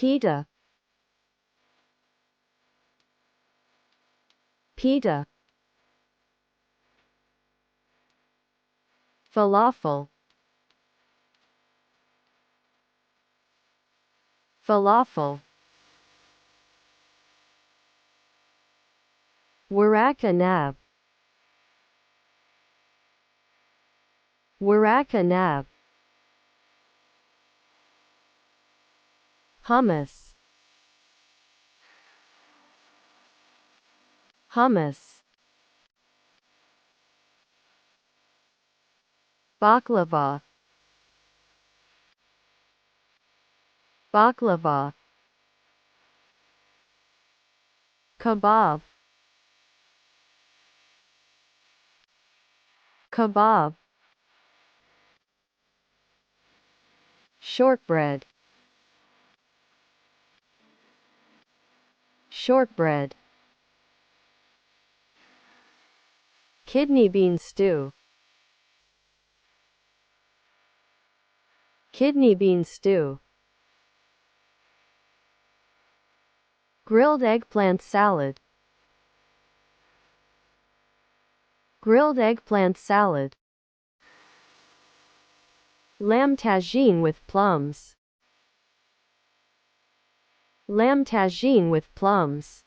Pita. Pita. Falafel. Falafel. Warak anab. Warak anab. Hummus. Hummus. Baklava. Baklava. Kebab. Kebab. Shortbread. Shortbread. Kidney bean stew. Kidney bean stew. Grilled eggplant salad. Grilled eggplant salad. Lamb tagine with plums. Lamb tagine with plums.